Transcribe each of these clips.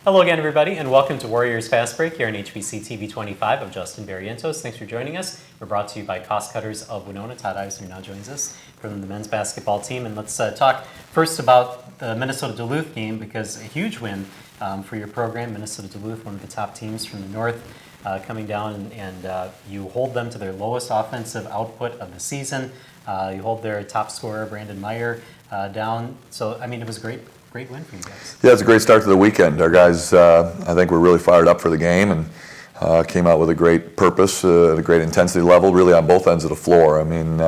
Hello again, everybody, and welcome to Warriors Fastbreak here on HBC TV 25. I'm Justin Barrientos. Thanks for joining us. We're brought to you by Cost Cutters of Winona. Todd Eisner now joins us from the men's basketball team. And let's talk first about the Minnesota-Duluth game, because a huge win for your program. Minnesota-Duluth, one of the top teams from the north, coming down, and you hold them to their lowest offensive output of the season. You hold their top scorer, Brandon Meyer, down. So, I mean, it was great win for you guys. Yeah, it's a great start to the weekend. Our guys, I think, were really fired up for the game and came out with a great purpose, a great intensity level, really on both ends of the floor. I mean,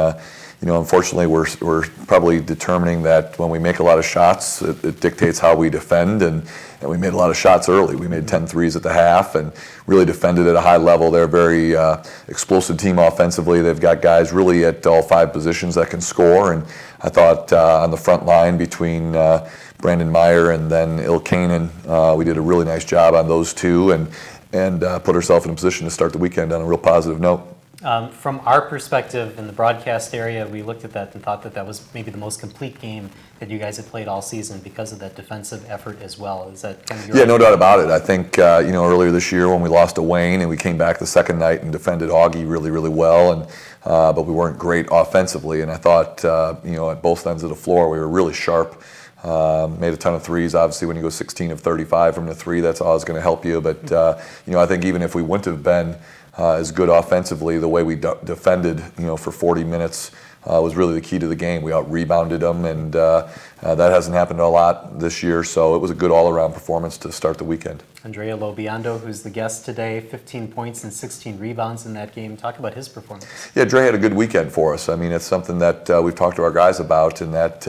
unfortunately, we're probably determining that when we make a lot of shots, it dictates how we defend, and we made a lot of shots early. We made 10 threes at the half and really defended at a high level. They're a very explosive team offensively. They've got guys really at all five positions that can score, and I thought on the front line between Brandon Meyer and then Ilkanen, we did a really nice job on those two and put ourselves in a position to start the weekend on a real positive note. From our perspective in the broadcast area, we looked at that and thought that that was maybe the most complete game that you guys had played all season because of that defensive effort as well. Is that kind of your no doubt about it. I think earlier this year when we lost to Wayne and we came back the second night and defended Augie really, really well, and but we weren't great offensively. And I thought at both ends of the floor we were really sharp. Made a ton of threes. Obviously, when you go 16 of 35 from the three, that's always going to help you. But I think even if we wouldn't have been as good offensively, the way we defended, for 40 minutes was really the key to the game. We out-rebounded them, and that hasn't happened a lot this year. So it was a good all-around performance to start the weekend. Andrea Lobiando, who's the guest today, 15 points and 16 rebounds in that game. Talk about his performance. Yeah, Dre had a good weekend for us. I mean, it's something that we've talked to our guys about, and that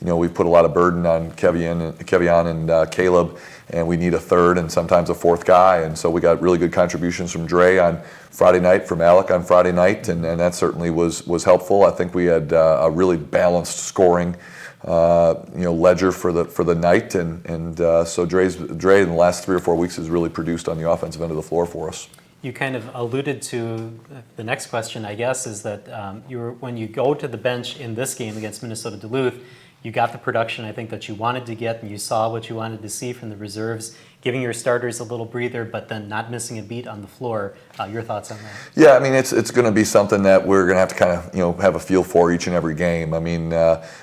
we've put a lot of burden on Kevion and Caleb, and we need a third and sometimes a fourth guy. And so we got really good contributions from Dre on Friday night, from Alec on Friday night, and that certainly was helpful. I think we had a really balanced scoring ledger for the night, and so Dre in the last 3 or 4 weeks has really produced on the offensive end of the floor for us. You kind of alluded to the next question, I guess, is that when you go to the bench in this game against Minnesota Duluth, you got the production I think that you wanted to get, and you saw what you wanted to see from the reserves, giving your starters a little breather, but then not missing a beat on the floor. Your thoughts on that? Yeah, I mean, it's going to be something that we're going to have to kind of have a feel for each and every game. I mean,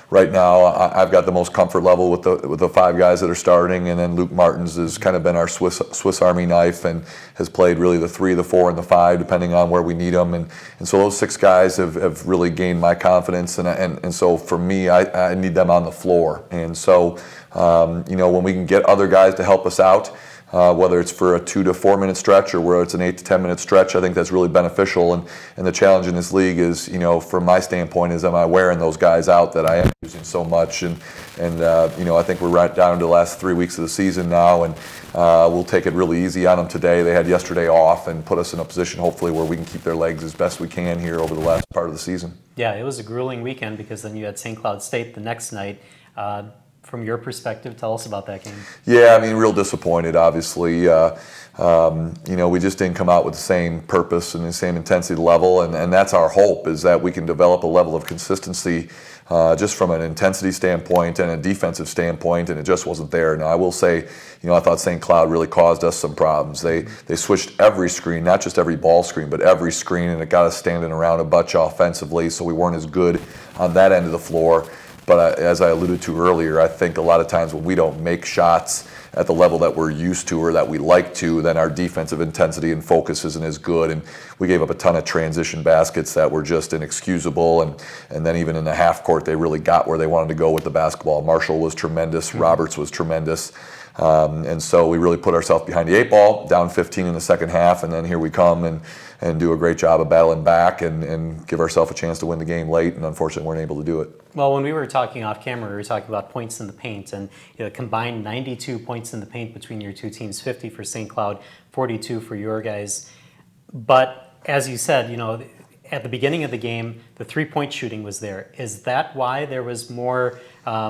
right now I've got the most comfort level with the five guys that are starting, and then Luke Martins has kind of been our Swiss Army knife and has played really the 3, the 4, and the 5 depending on where we need them, and so those 6 guys have really gained my confidence, and so for me I need them on the floor, and so when we can get other guys to help us out, whether it's for a 2 to 4 minute stretch or whether it's an 8 to 10 minute stretch, I think that's really beneficial. And the challenge in this league is, from my standpoint, is am I wearing those guys out that I am using so much? And I think we're right down to the last 3 weeks of the season now, and we'll take it really easy on them today. They had yesterday off and put us in a position, hopefully, where we can keep their legs as best we can here over the last part of the season. Yeah, it was a grueling weekend because then you had St. Cloud State the next night. From your perspective, tell us about that game. Yeah, I mean, real disappointed, obviously. We just didn't come out with the same purpose and the same intensity level, and that's our hope, is that we can develop a level of consistency just from an intensity standpoint and a defensive standpoint, and it just wasn't there. Now, I will say, I thought St. Cloud really caused us some problems. They switched every screen, not just every ball screen, but every screen, and it got us standing around a bunch offensively, so we weren't as good on that end of the floor. But as I alluded to earlier, I think a lot of times when we don't make shots at the level that we're used to or that we like to, then our defensive intensity and focus isn't as good. And we gave up a ton of transition baskets that were just inexcusable. And then even in the half court, they really got where they wanted to go with the basketball. Marshall was tremendous. Roberts was tremendous. And so we really put ourselves behind the 8 ball, down 15 in the second half, and then here we come and do a great job of battling back and give ourselves a chance to win the game late, and unfortunately weren't able to do it. Well, when we were talking off camera, we were talking about points in the paint, and combined 92 points in the paint between your two teams, 50 for St. Cloud, 42 for your guys. But as you said, at the beginning of the game, the three-point shooting was there. Is that why there was more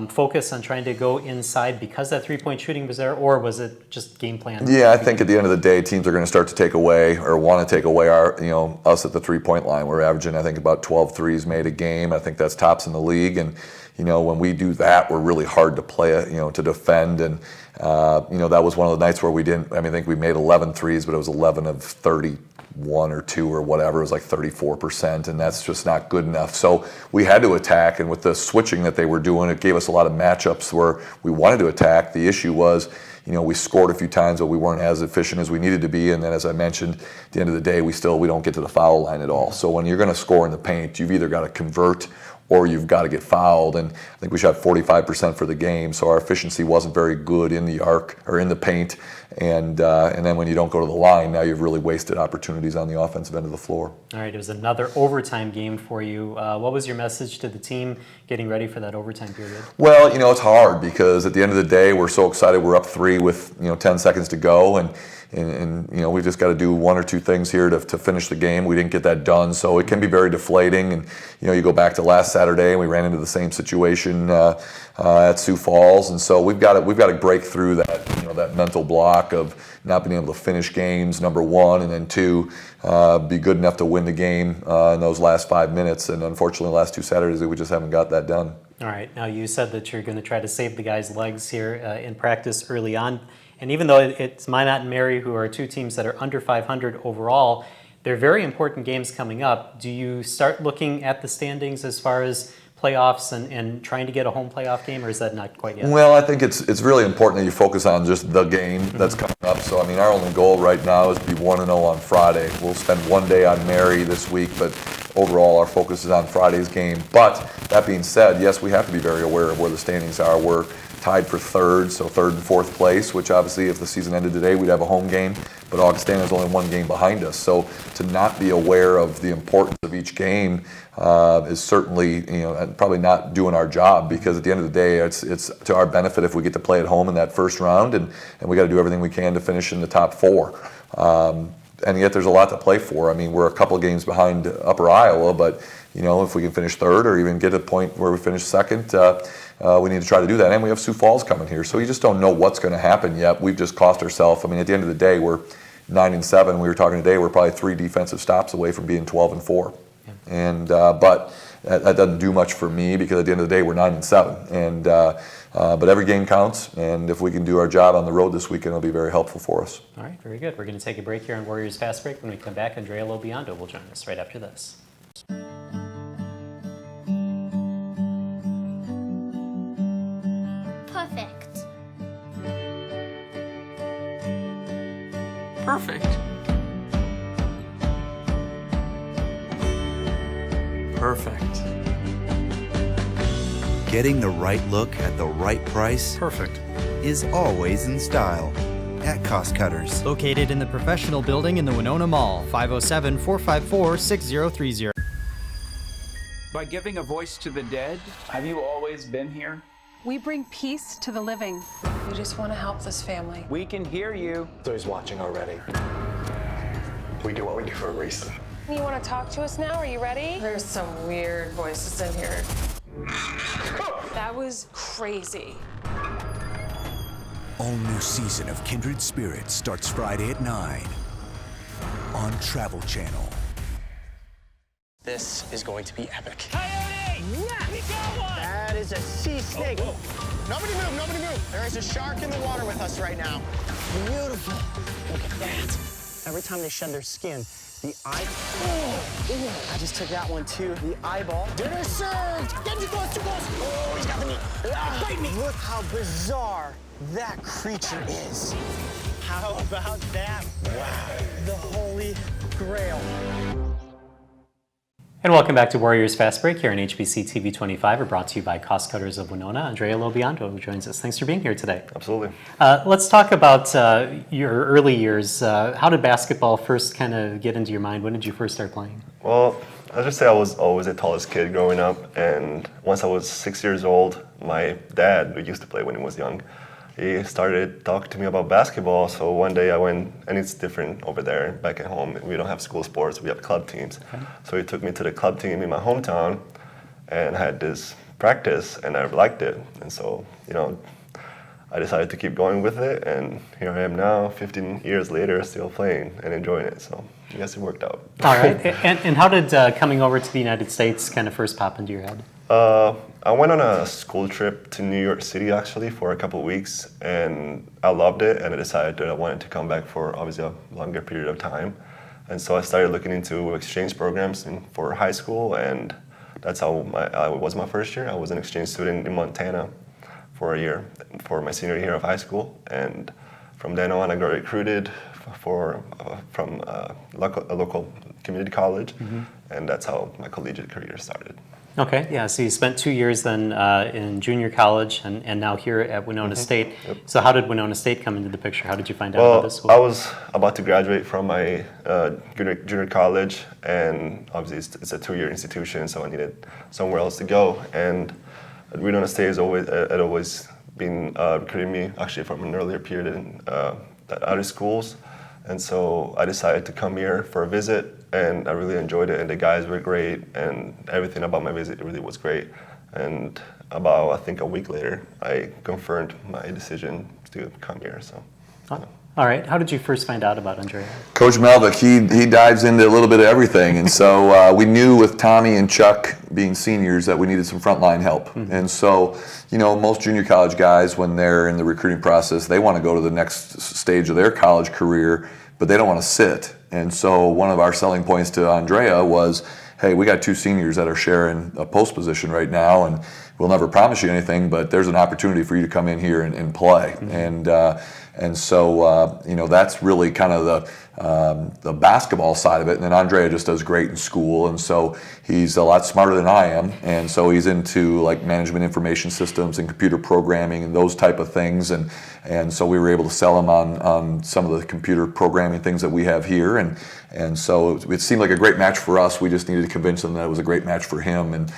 focus on trying to go inside because that three-point shooting was there, or was it just game plan? Yeah, I think at the end of the day, teams are going to start to take away or want to take away us at the three-point line. We're averaging, I think, about 12 threes made a game. I think that's tops in the league, and when we do that, we're really hard to play, to defend. And that was one of the nights where we didn't. I think we made 11 threes, but it was 11 of 31 or 2 or whatever. It was like 34%, and that's just not good enough. So we had to attack, and with the switching that they were doing, it gave us a lot of matchups where we wanted to attack. The issue was, we scored a few times, but we weren't as efficient as we needed to be. And then, as I mentioned, at the end of the day, we don't get to the foul line at all. So when you're going to score in the paint, you've either got to convert or you've got to get fouled. And I think we shot 45% for the game, so our efficiency wasn't very good in the arc or in the paint. And then when you don't go to the line, now you've really wasted opportunities on the offensive end of the floor. All right, it was another overtime game for you. What was your message to the team getting ready for that overtime period? Well, it's hard because at the end of the day, we're so excited. We're up 3 with 10 seconds to go, and we just got to do one or two things here to finish the game. We didn't get that done, so it can be very deflating. And you go back to last Saturday, and we ran into the same situation at Sioux Falls, and so we've got to break through that that mental block of not being able to finish games, number one, and then two, be good enough to win the game in those last 5 minutes. And unfortunately, the last 2 Saturdays, we just haven't got that done. All right. Now, you said that you're going to try to save the guys' legs here in practice early on. And even though it's Minot and Mary, who are two teams that are under 500 overall, they're very important games coming up. Do you start looking at the standings as far as playoffs and trying to get a home playoff game, or is that not quite yet? Well, I think it's really important that you focus on just the game that's coming up. So, our only goal right now is to be 1-0 on Friday. We'll spend one day on Mary this week, but overall our focus is on Friday's game. But that being said, yes, we have to be very aware of where the standings are. We're tied for third, so third and fourth place, which obviously if the season ended today, we'd have a home game, but Augustana is only one game behind us. So to not be aware of the importance of each game is certainly, probably not doing our job, because at the end of the day, it's to our benefit if we get to play at home in that first round, and we got to do everything we can to finish in the top 4. And yet there's a lot to play for. We're a couple of games behind Upper Iowa, but if we can finish third or even get to a point where we finish second, we need to try to do that. And we have Sioux Falls coming here, so you just don't know what's going to happen yet. We've just cost ourselves. At the end of the day, we're 9-7. We were talking today, we're probably 3 defensive stops away from being 12-4. Yeah. And but that doesn't do much for me, because at the end of the day, we're 9-7. And but every game counts, and if we can do our job on the road this weekend, it'll be very helpful for us. All right, very good. We're going to take a break here on Warriors Fast Break. When we come back, Andrea Lobiando will join us right after this. Perfect. Perfect. Perfect. Getting the right look at the right price Perfect. is always in style at Cost Cutters. Located in the professional building in the Winona Mall, 507-454-6030. By giving a voice to the dead, have you always been here? We bring peace to the living. We just want to help this family. We can hear you. So he's watching already. We do what we do for a reason. You want to talk to us now? Are you ready? There's some weird voices in here. That was crazy. All new season of Kindred Spirits starts Friday at 9 on Travel Channel. This is going to be epic. Coyote! Yeah, we got one! That is a sea snake. Oh. Nobody move, nobody move. There is a shark in the water with us right now. Beautiful. Look at that. Every time they shed their skin, the eye... Oh, I just took that one too. The eyeball. Dinner served! Get too close, too close! Oh, he's got the meat. Bite me! Look how bizarre that creature is. How about that? Wow. The Holy Grail. And welcome back to Warriors Fast Break here on HBC TV 25. We're brought to you by Cost Cutters of Winona. Andrea Lobiando who joins us. Thanks for being here today. Absolutely. Let's talk about your early years. How did basketball first kind of get into your mind? When did you first start playing? Well, I'll just say I was always the tallest kid growing up. And once I was 6 years old, my dad, who used to play when he was young, he started talking to me about basketball. So one day I went, and it's different over there back at home. We don't have school sports, we have club teams. Okay. So he took me to the club team in my hometown and had this practice, and I liked it. And so, I decided to keep going with it, and here I am now, 15 years later, still playing and enjoying it. So I guess it worked out. All right. And how did coming over to the United States kind of first pop into your head? I went on a school trip to New York City, actually, for a couple of weeks, and I loved it, and I decided that I wanted to come back for, obviously, a longer period of time. And so I started looking into exchange programs for high school, and that's how it was my first year. I was an exchange student in Montana for a year, for my senior year of high school, and from then on, I got recruited from a local community college, and that's how my collegiate career started. Okay, yeah, so you spent 2 years then in junior college and now here at Winona State. Yep. So how did Winona State come into the picture? How did you find out about this school? I was about to graduate from my junior college, and obviously it's a 2-year institution, so I needed somewhere else to go. And Winona State had always been recruiting me, actually from an earlier period in other schools. And so I decided to come here for a visit, and I really enjoyed it, and the guys were great, and everything about my visit really was great. And about, I think, a week later, I confirmed my decision to come here. So. All right. How did you first find out about Andrea? Coach Melvick, he dives into a little bit of everything, and so we knew with Tommy and Chuck being seniors that we needed some frontline help. And so, most junior college guys, when they're in the recruiting process, they want to go to the next stage of their college career, but they don't want to sit. And so one of our selling points to Andrea was, hey, we got 2 seniors that are sharing a post position right now, and we'll never promise you anything, but there's an opportunity for you to come in here and play. And so that's really kind of the basketball side of it. And then Andrea just does great in school, and so he's a lot smarter than I am, and so he's into like management information systems and computer programming and those type of things. And so we were able to sell him on some of the computer programming things that we have here, and so it seemed like a great match for us. We just needed to convince him that it was a great match for him, and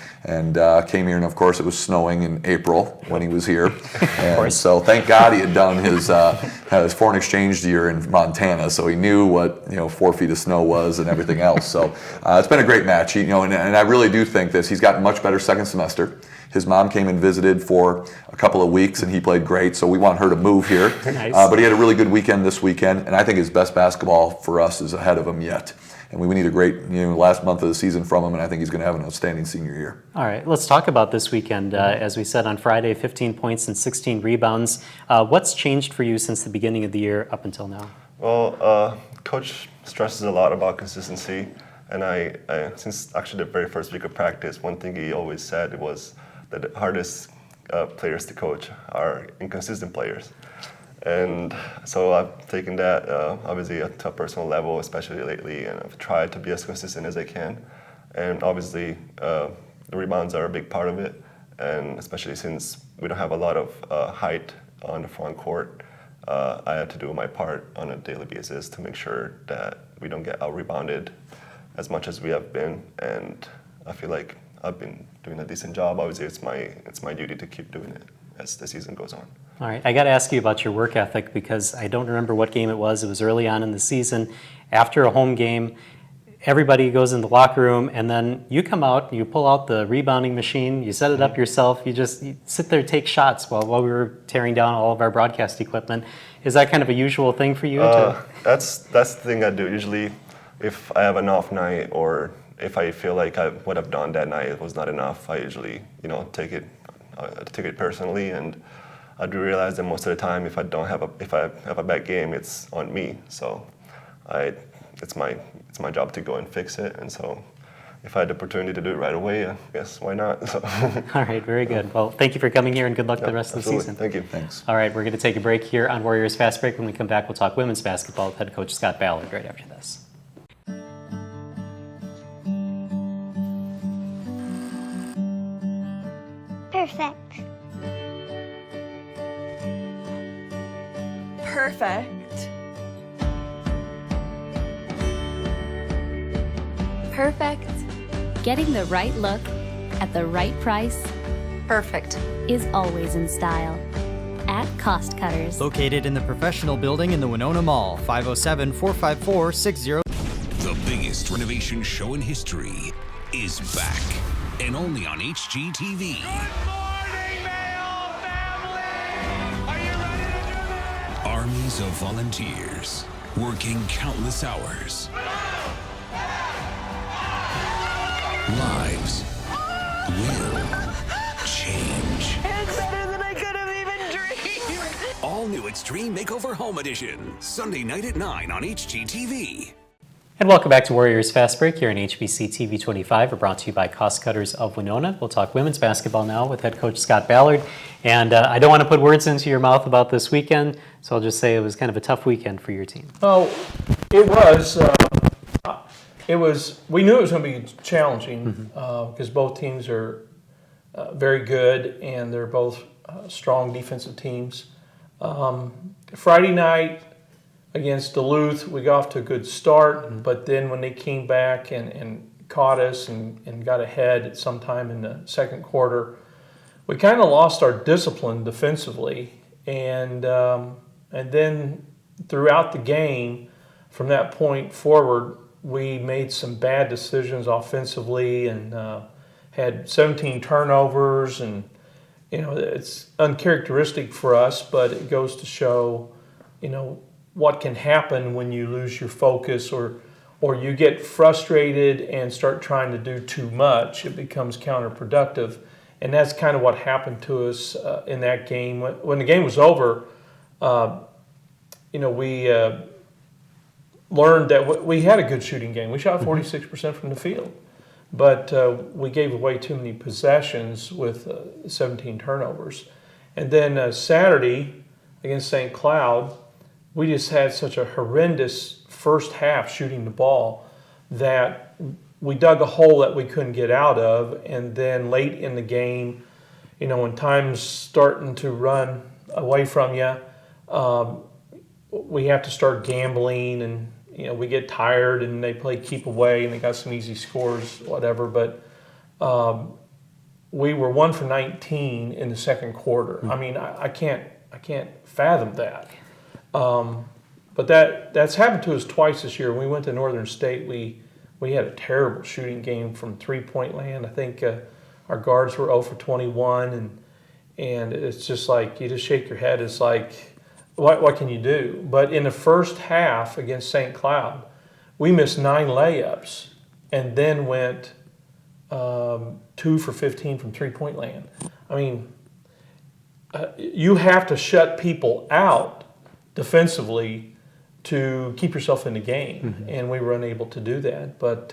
came here, and of course it was snowing in April when he was here, and so thank God he had done his foreign exchange year in Montana, so he knew what 4 feet of snow was and everything else. So it's been a great match, and I really do think this. He's gotten much better second semester. His mom came and visited for a couple of weeks, and he played great, so we want her to move here. Nice. But he had a really good weekend this weekend, and I think his best basketball for us is ahead of him yet. And we need a great last month of the season from him, and I think he's going to have an outstanding senior year. All right, let's talk about this weekend. As we said on Friday, 15 points and 16 rebounds. What's changed for you since the beginning of the year up until now? Well, Coach stresses a lot about consistency, and I since actually the very first week of practice, one thing he always said was that the hardest players to coach are inconsistent players. And so I've taken that obviously to a personal level, especially lately, and I've tried to be as consistent as I can. And obviously the rebounds are a big part of it, and especially since we don't have a lot of height on the front court, I had to do my part on a daily basis to make sure that we don't get out-rebounded as much as we have been, and I feel like I've been doing a decent job. Obviously, it's my duty to keep doing it as the season goes on. All right, I got to ask you about your work ethic, because I don't remember what game it was. It was early on in the season. After a home game, everybody goes in the locker room, and then you come out, you pull out the rebounding machine, you set it up yourself, you sit there, take shots while we were tearing down all of our broadcast equipment. Is that kind of a usual thing for you? That's the thing I do. Usually, if I have an off night, or if I feel like what I've done that night was not enough, I usually take it personally, and I do realize that most of the time, if I have a bad game, it's on me. So it's my job to go and fix it, and so if I had the opportunity to do it right away, I guess why not? So. All right, very good. Well, thank you for coming here, and good luck the rest of the season. Thank you. Thanks. All right, we're going to take a break here on Warriors Fast Break. When we come back, we'll talk women's basketball with head coach Scott Ballard right after this. Perfect. Perfect. Perfect. Getting the right look at the right price. Perfect. Is always in style. at Cost Cutters. Located in the professional building in the Winona Mall, 507-454-60. The biggest renovation show in history is back, and only on HGTV. Good morning, Mayo family! Are you ready to do this? Armies of volunteers working countless hours. Lives will change. It's better than I could have even dreamed! All new Extreme Makeover Home Edition, Sunday night at 9 on HGTV. And welcome back to Warriors Fast Break here on HBC TV 25. We're brought to you by Cost Cutters of Winona. We'll talk women's basketball now with head coach Scott Ballard. And I don't want to put words into your mouth about this weekend, so I'll just say it was kind of a tough weekend for your team. Oh, it was. We knew it was going to be challenging because both teams are very good and they're both strong defensive teams. Friday night against Duluth, we got off to a good start, but then when they came back and caught us and got ahead at some time in the second quarter, we kind of lost our discipline defensively. And then throughout the game, from that point forward, we made some bad decisions offensively and had 17 turnovers, and it's uncharacteristic for us, but it goes to show what can happen when you lose your focus or you get frustrated and start trying to do too much. It becomes counterproductive, and that's kind of what happened to us in that game. When the game was over, we learned that we had a good shooting game. We shot 46% from the field, but we gave away too many possessions with 17 turnovers. And then Saturday against St. Cloud, we just had such a horrendous first half shooting the ball that we dug a hole that we couldn't get out of. And then late in the game, when time's starting to run away from you, we have to start gambling, and we get tired and they play keep away and they got some easy scores, whatever. But we were 1 for 19 in the second quarter. I mean, I can't fathom that. But that's happened to us twice this year. When we went to Northern State, we had a terrible shooting game from three-point land. I think our guards were 0 for 21, and it's just like you just shake your head. It's like, what can you do? But in the first half against St. Cloud, we missed 9 layups and then went 2 for 15 from three-point land. I mean, you have to shut people out defensively to keep yourself in the game, and we were unable to do that. But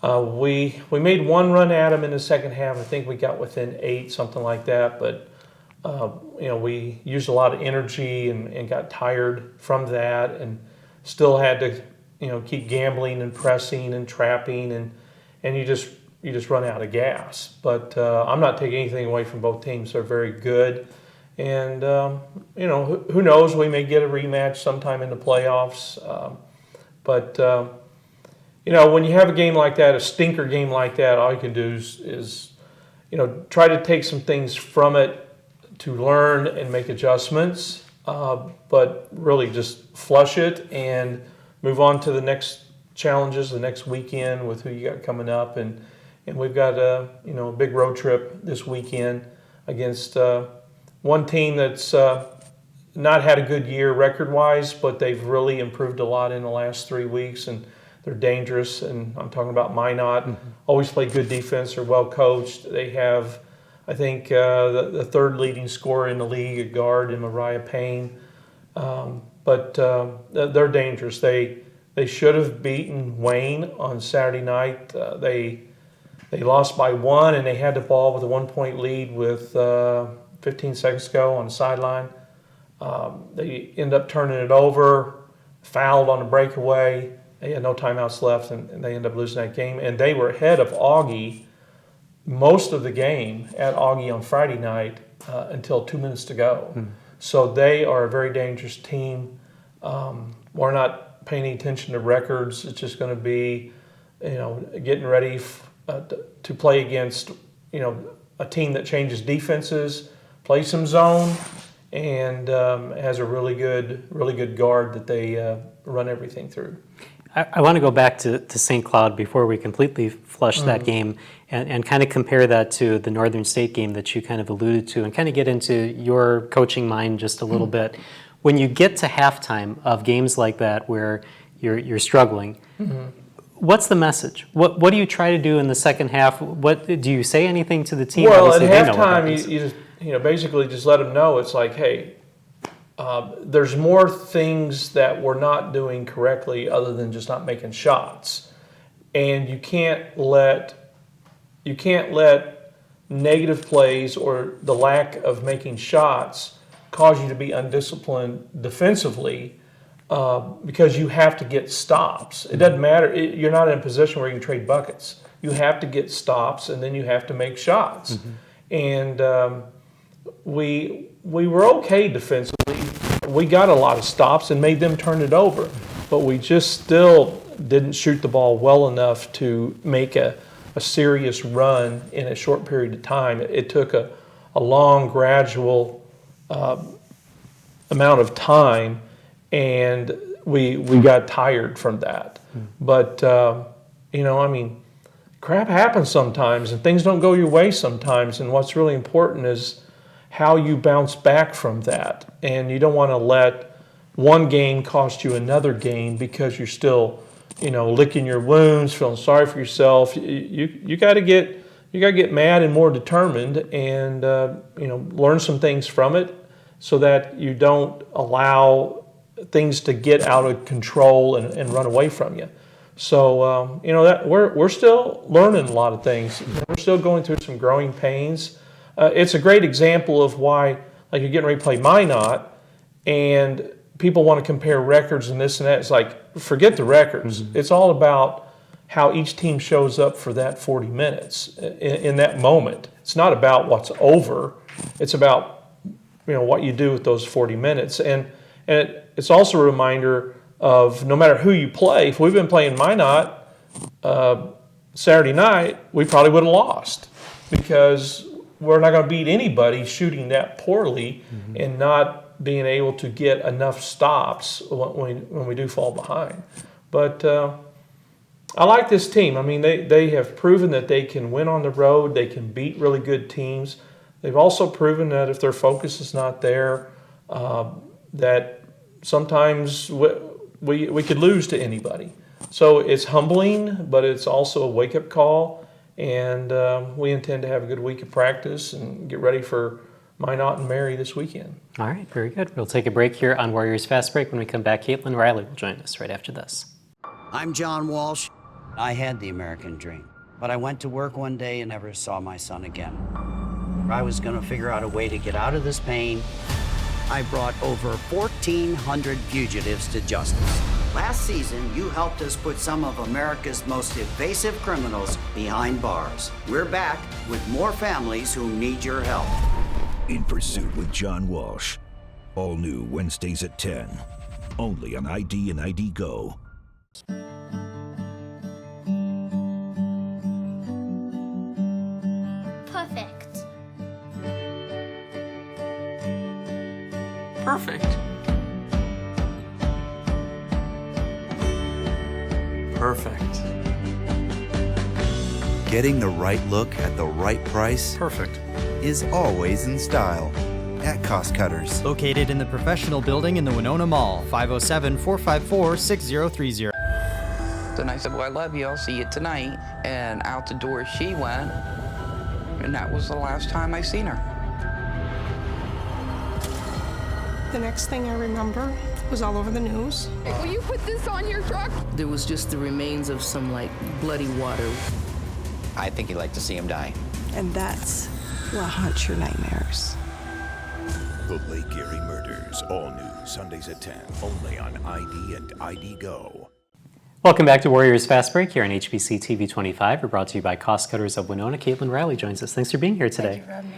we made one run at them in the second half. I think we got within 8, something like that. But we used a lot of energy and got tired from that, and still had to keep gambling and pressing and trapping, and you just run out of gas. But I'm not taking anything away from both teams. They're very good. And, who knows, we may get a rematch sometime in the playoffs. But when you have a game like that, a stinker game like that, all you can do is try to take some things from it to learn and make adjustments, but really just flush it and move on to the next challenges, the next weekend with who you got coming up. And we've got a big road trip this weekend against one team that's not had a good year record-wise, but they've really improved a lot in the last 3 weeks, and they're dangerous. And I'm talking about Minot. Always play good defense. They're well coached. They have, I think, the third leading scorer in the league, a guard in Mariah Payne. But they're dangerous. They should have beaten Wayne on Saturday night. They lost by 1, and they had the ball with a 1-point lead with 15 seconds to go on the sideline. They end up turning it over, fouled on the breakaway. They had no timeouts left, and they end up losing that game. And they were ahead of Augie most of the game at Augie on Friday night until 2 minutes to go. So they are a very dangerous team. We're not paying any attention to records. It's just going to be, getting ready to play against, a team that changes defenses, play some zone, and has a really good guard that they run everything through. I want to go back to St. Cloud before we completely flush that game and kind of compare that to the Northern State game that you kind of alluded to and kind of get into your coaching mind just a little bit. When you get to halftime of games like that where you're struggling, what's the message? What do you try to do in the second half? What do you say anything to the team? Well, Obviously, at halftime, you just basically just let them know it's like, hey, there's more things that we're not doing correctly other than just not making shots, and you can't let negative plays or the lack of making shots cause you to be undisciplined defensively. Because you have to get stops. It doesn't matter. You're not in a position where you can trade buckets. You have to get stops, and then you have to make shots. And we were okay defensively. We got a lot of stops and made them turn it over, but we just still didn't shoot the ball well enough to make a serious run in a short period of time. It took a long, gradual amount of time, and we got tired from that. But, crap happens sometimes, and things don't go your way sometimes, and what's really important is how you bounce back from that. And you don't want to let one game cost you another game because you're still, licking your wounds, feeling sorry for yourself. You got to get mad and more determined, and learn some things from it so that you don't allow things to get out of control and run away from you. So that we're still learning a lot of things. We're still going through some growing pains. It's a great example of why, like, you're getting ready to play Minot, and people want to compare records and this and that. It's like, forget the records. It's all about how each team shows up for that 40 minutes in that moment. It's not about what's over. It's about what you do with those 40 minutes. And it's also a reminder of no matter who you play, if we've been playing Minot Saturday night, we probably would have lost because we're not going to beat anybody shooting that poorly and not being able to get enough stops when we do fall behind. But I like this team. I mean, they have proven that they can win on the road. They can beat really good teams. They've also proven that if their focus is not there, that sometimes we could lose to anybody. So it's humbling, but it's also a wake-up call, and we intend to have a good week of practice and get ready for Minot and Mary this weekend. All right, very good. We'll take a break here on Warriors Fast Break. When we come back, Caitlin Riley will join us right after this. I'm John Walsh. I had the American dream, but I went to work one day and never saw my son again. I was going to figure out a way to get out of this pain. I brought over 1,400 fugitives to justice. Last season, you helped us put some of America's most evasive criminals behind bars. We're back with more families who need your help. In Pursuit with John Walsh. All new Wednesdays at 10. Only on ID and ID Go. Perfect. Perfect. Perfect. Getting the right look at the right price. Perfect. Is always in style at Cost Cutters. Located in the professional building in the Winona Mall, 507-454-6030. And I said, well, I love you, I'll see you tonight. And out the door she went, and that was the last time I seen her. The next thing I remember was all over the news. Will you put this on your truck? There was just the remains of some, bloody water. I think you'd like to see him die. And that's what haunts your nightmares. The Lake Erie Murders, all new Sundays at 10, only on ID and ID Go. Welcome back to Warriors Fast Break here on HBC TV 25. We're brought to you by Cost Cutters of Winona. Caitlin Riley joins us. Thanks for being here today. Thank you for having me.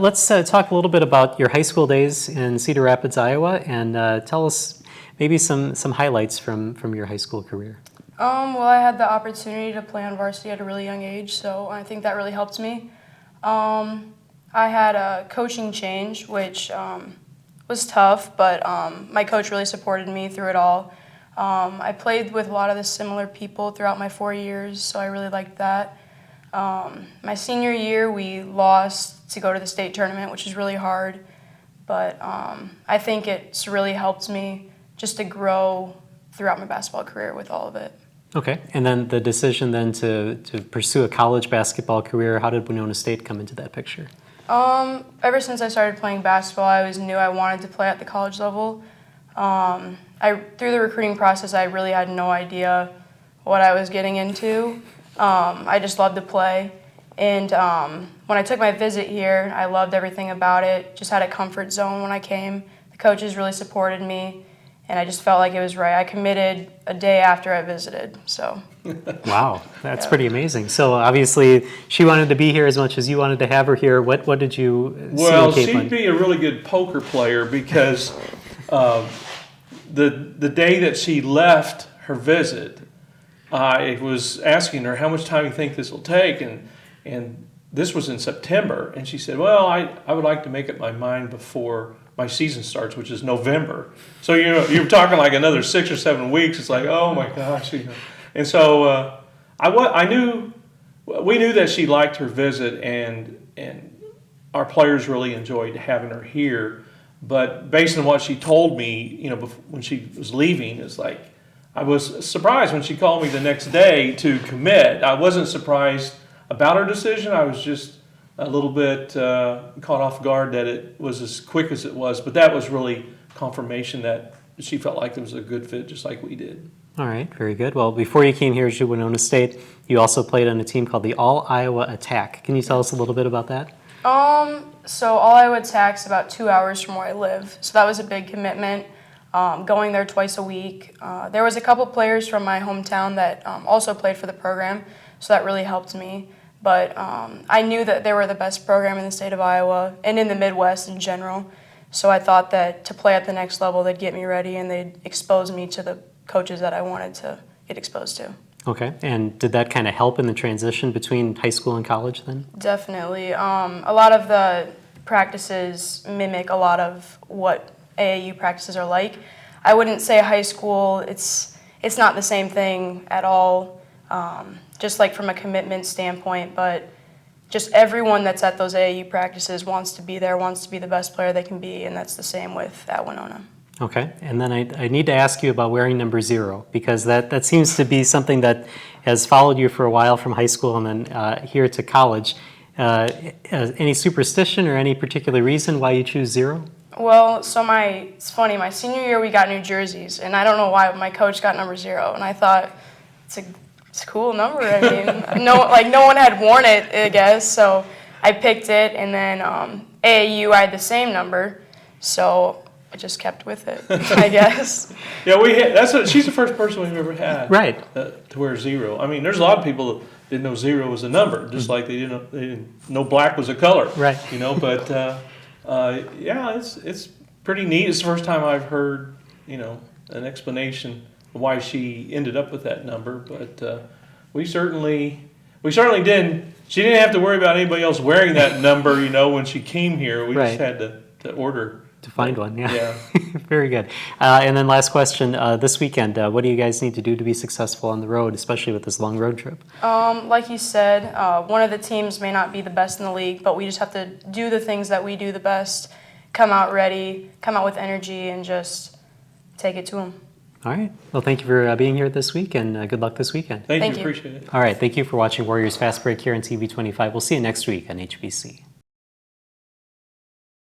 Let's talk a little bit about your high school days in Cedar Rapids, Iowa, and tell us maybe some highlights from your high school career. Well, I had the opportunity to play on varsity at a really young age, so I think that really helped me. I had a coaching change, which was tough, but my coach really supported me through it all. I played with a lot of the similar people throughout my 4 years, so I really liked that. My senior year, we lost to go to the state tournament, which is really hard, but I think it's really helped me just to grow throughout my basketball career with all of it. Okay, and then the decision then to pursue a college basketball career, how did Winona State come into that picture? Ever since I started playing basketball, I always knew I wanted to play at the college level. Through the recruiting process, I really had no idea what I was getting into. I just loved to play. And when I took my visit here, I loved everything about it. Just had a comfort zone when I came. The coaches really supported me, and I just felt like it was right. I committed a day after I visited, so. Wow, that's pretty amazing. So obviously, she wanted to be here as much as you wanted to have her here. What did you see in Well, Caitlin? she'd be a really good poker player because the day that she left her visit, I was asking her, how much time do you think this will take? And this was in September, and she said, well, I would like to make up my mind before my season starts, which is November. So you're talking like another 6 or 7 weeks. It's like, oh my gosh. And so we knew that she liked her visit, and our players really enjoyed having her here. But based on what she told me, when she was leaving, it's like I was surprised when she called me the next day to commit. I wasn't surprised about her decision. I was just a little bit caught off guard that it was as quick as it was. But that was really confirmation that she felt like it was a good fit, just like we did. All right, very good. Well, before you came here to Winona State, you also played on a team called the All-Iowa Attack. Can you tell us a little bit about that? So All-Iowa Attack's about 2 hours from where I live, so that was a big commitment, going there twice a week. There was a couple players from my hometown that also played for the program, so that really helped me. But I knew that they were the best program in the state of Iowa and in the Midwest in general, so I thought that to play at the next level, they'd get me ready and they'd expose me to the coaches that I wanted to get exposed to. Okay, and did that kind of help in the transition between high school and college then? Definitely. A lot of the practices mimic a lot of what AAU practices are like. I wouldn't say high school, it's not the same thing at all, just like from a commitment standpoint, but just everyone that's at those AAU practices wants to be there, wants to be the best player they can be, and that's the same with at Winona. Okay, and then I need to ask you about wearing number 0, because that seems to be something that has followed you for a while from high school and then here to college. Any superstition or any particular reason why you choose 0? Well, so it's funny, my senior year we got new jerseys, and I don't know why, but my coach got number 0, and I thought, it's a cool number. I mean, no one had worn it, I guess, so I picked it, and then AAU I had the same number, so I just kept with it, I guess. Yeah, she's the first person we've ever had to wear 0. I mean, there's a lot of people that didn't know 0 was a number, just like they didn't know black was a color. Right. But yeah, it's pretty neat. It's the first time I've heard an explanation of why she ended up with that number. But we certainly didn't. She didn't have to worry about anybody else wearing that number. When she came here, we just had to order. To find one, yeah. Very good. And then last question, this weekend, what do you guys need to do to be successful on the road, especially with this long road trip? Like you said, one of the teams may not be the best in the league, but we just have to do the things that we do the best, come out ready, come out with energy, and just take it to them. All right. Well, thank you for being here this week, and good luck this weekend. Thank you. Appreciate it. All right. Thank you for watching Warriors Fast Break here on TV 25. We'll see you next week on HBC.